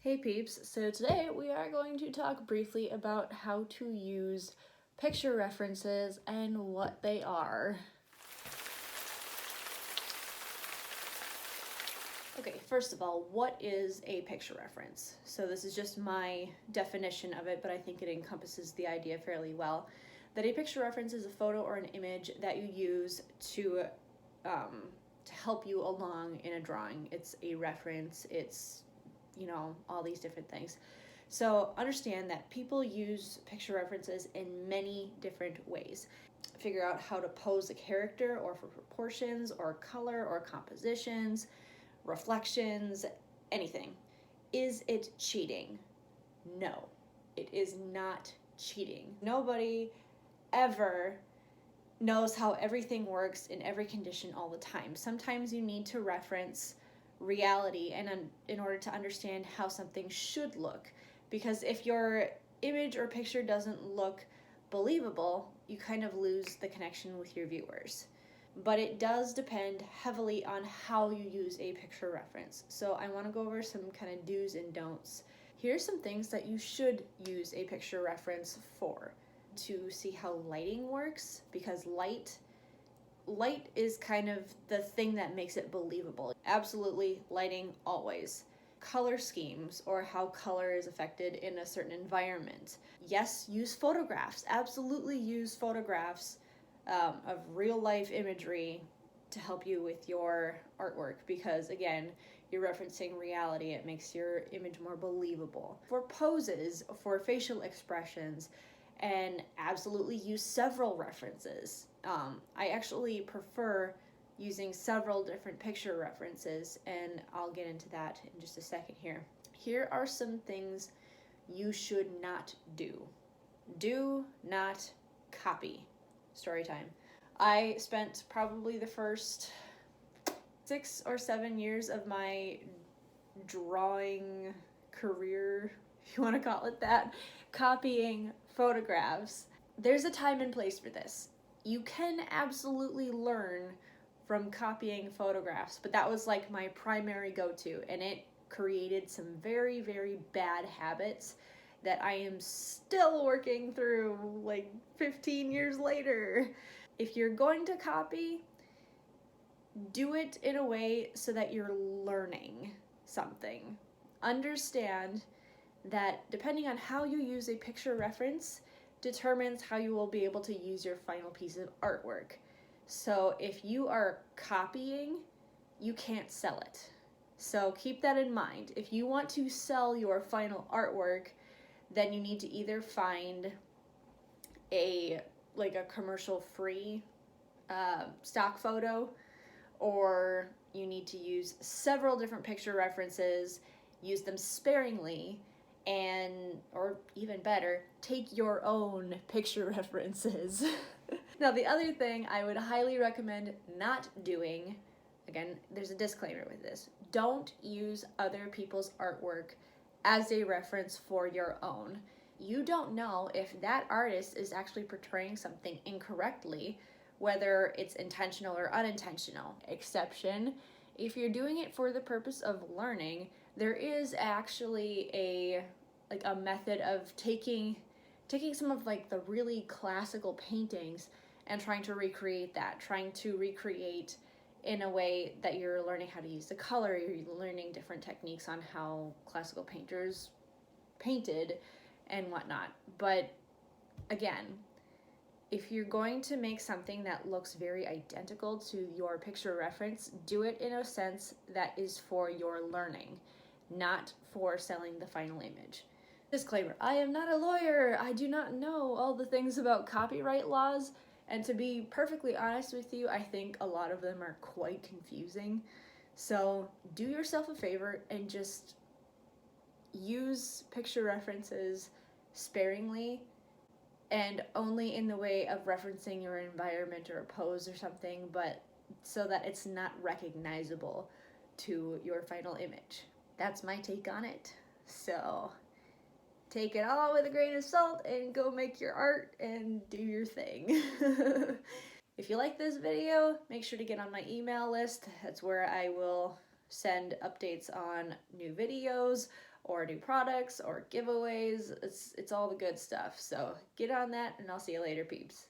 Hey peeps, so today we are going to talk briefly about how to use picture references and what they are. Okay, first of all, what is a picture reference? So this is just my definition of it, but I think it encompasses the idea fairly well. That a picture reference is a photo or an image that you use to help you along in a drawing. It's a reference, it's all these different things. So understand that people use picture references in many different ways. Figure out how to pose a character or for proportions or color or compositions, reflections, anything. Is it cheating? No, it is not cheating. Nobody ever knows how everything works in every condition all the time. Sometimes you need to reference reality and in order to understand how something should look, because if your image or picture doesn't look believable, you kind of lose the connection with your viewers. But it does depend heavily on how you use a picture reference. So I want to go over some kind of do's and don'ts. Here's some things that you should use a picture reference for: to see how lighting works, because light is kind of the thing that makes it believable. Absolutely, lighting always. Color schemes, or how color is affected in a certain environment. Yes, use photographs. Absolutely use photographs of real life imagery to help you with your artwork, because again, you're referencing reality. It makes your image more believable. For poses, for facial expressions, and absolutely use several references. I actually prefer using several different picture references, and I'll get into that in just a second here. Here are some things you should not do. Do not copy. Story time. I spent probably the first 6 or 7 years of my drawing career, if you want to call it that, copying photographs. There's a time and place for this. You can absolutely learn from copying photographs, but that was like my primary go-to, and it created some very, very bad habits that I am still working through like 15 years later. If you're going to copy, do it in a way so that you're learning something. Understand that depending on how you use a picture reference determines how you will be able to use your final piece of artwork. So if you are copying, you can't sell it. So keep that in mind. If you want to sell your final artwork, then you need to either find a commercial free stock photo, or you need to use several different picture references, use them sparingly, and, or even better, take your own picture references. Now, the other thing I would highly recommend not doing, again, there's a disclaimer with this, don't use other people's artwork as a reference for your own. You don't know if that artist is actually portraying something incorrectly, whether it's intentional or unintentional. Exception, if you're doing it for the purpose of learning, there is actually a method of taking some of like the really classical paintings and trying to recreate in a way that you're learning how to use the color, you're learning different techniques on how classical painters painted and whatnot. But again, if you're going to make something that looks very identical to your picture reference, do it in a sense that is for your learning, not for selling the final image. Disclaimer, I am not a lawyer. I do not know all the things about copyright laws, and to be perfectly honest with you, I think a lot of them are quite confusing. So do yourself a favor and just use picture references sparingly, and only in the way of referencing your environment or a pose or something, but so that it's not recognizable to your final image. That's my take on it. So take it all with a grain of salt and go make your art and do your thing. If you like this video, make sure to get on my email list. That's where I will send updates on new videos, or new products or giveaways. It's all the good stuff. So get on that, and I'll see you later, peeps.